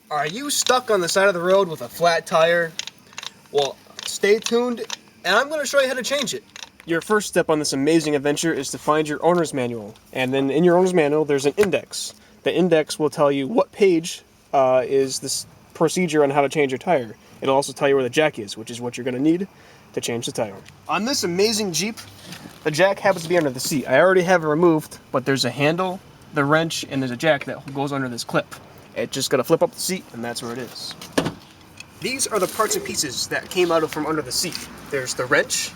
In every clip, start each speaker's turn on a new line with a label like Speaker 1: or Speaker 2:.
Speaker 1: Are you stuck on the side of the road with a flat tire? Well, stay tuned, and I'm going to show you how to change it. Your first step on this amazing adventure is to find your owner's manual. And then in your owner's manual, there's an index. The index will tell you what page is this procedure on how to change your tire. It'll also tell you where the jack is, which is what you're going to need to change the tire. On this amazing Jeep, the jack happens to be under the seat. I already have it removed, but there's a handle, the wrench, and there's a jack that goes under this clip. It's just going to flip up the seat, and that's where it is. These are the parts and pieces that came out from under the seat. There's the wrench,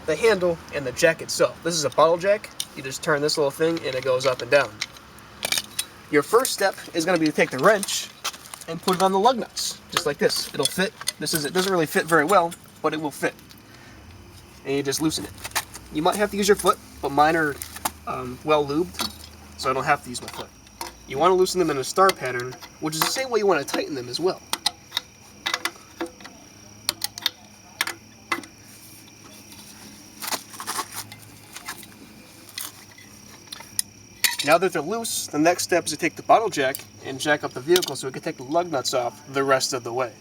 Speaker 1: the handle, and the jack itself. This is a bottle jack. You just turn this little thing and it goes up and down. Your first step is going to be to take the wrench and put it on the lug nuts, just like this. It'll fit. It doesn't really fit very well, but it will fit. And you just loosen it. You might have to use your foot, but mine are well lubed, so I don't have to use my foot. You want to loosen them in a star pattern, which is the same way you want to tighten them as well. Now that they're loose, the next step is to take the bottle jack and jack up the vehicle so we can take the lug nuts off the rest of the way.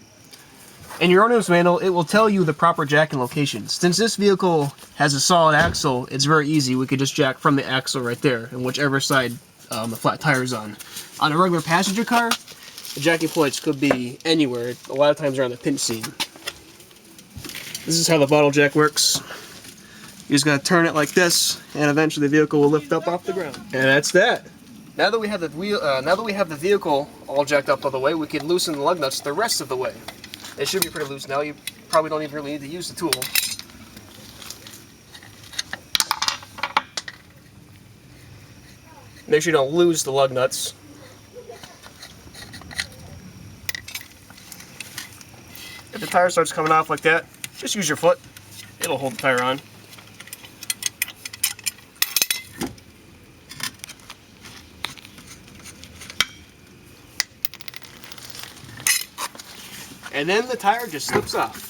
Speaker 1: In your owner's manual, it will tell you the proper jacking locations. Since this vehicle has a solid axle, it's very easy. We could just jack from the axle right there, and whichever side the flat tire is on. On a regular passenger car, the jacking points could be anywhere. A lot of times they're on the pinch seam. This is how the bottle jack works. You just gotta turn it like this, and eventually the vehicle will lift up off the ground. And that's that. Now that we have the vehicle all jacked up all the way, we can loosen the lug nuts the rest of the way. It should be pretty loose now. You probably don't even really need to use the tool. Make sure you don't lose the lug nuts. If the tire starts coming off like that, just use your foot. It'll hold the tire on. And then the tire just slips off.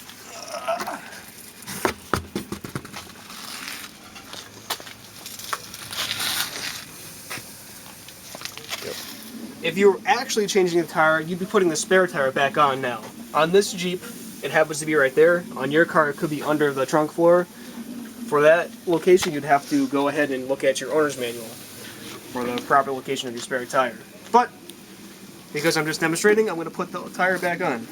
Speaker 1: If you were actually changing the tire, you'd be putting the spare tire back on now. On this Jeep, it happens to be right there. On your car, it could be under the trunk floor. For that location, you'd have to go ahead and look at your owner's manual for the proper location of your spare tire. But, because I'm just demonstrating, I'm going to put the tire back on.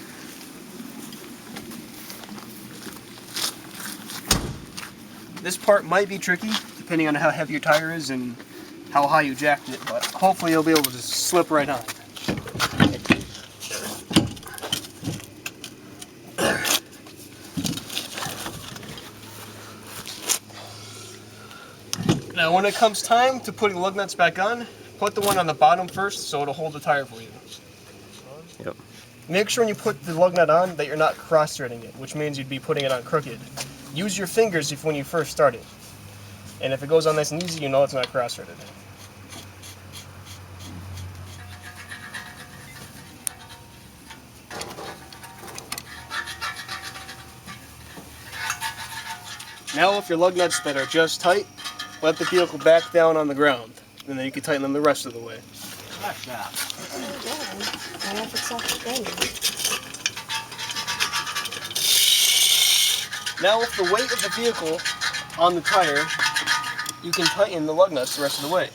Speaker 1: This part might be tricky, depending on how heavy your tire is and how high you jacked it, but hopefully you'll be able to just slip right on. Now when it comes time to putting the lug nuts back on, put the one on the bottom first so it'll hold the tire for you.
Speaker 2: Yep.
Speaker 1: Make sure when you put the lug nut on that you're not cross-threading it, which means you'd be putting it on crooked. Use your fingers when you first start it. And if it goes on nice and easy, you know it's not cross-threaded. Now with your lug nuts that are just tight, let the vehicle back down on the ground. And then you can tighten them the rest of the way.
Speaker 3: Like that.
Speaker 1: Now with the weight of the vehicle on the tire, you can tighten the lug nuts the rest of the way.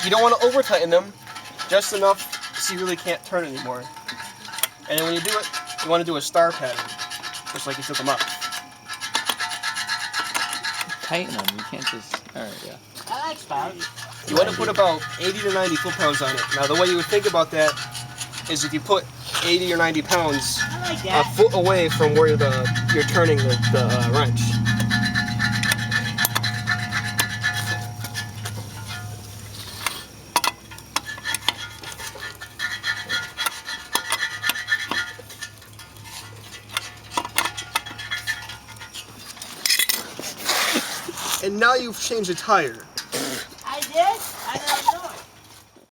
Speaker 1: You don't want to over tighten them, just enough so you really can't turn anymore. And then when you do it, you want to do a star pattern, just like you took them up.
Speaker 2: Tighten them, you can't just, alright, yeah.
Speaker 3: That's fine.
Speaker 1: You want to put about 80 to 90 foot-pounds on it. Now the way you would think about that is if you put 80 or 90 pounds a foot away from where you're turning the wrench. And now you've changed the tire.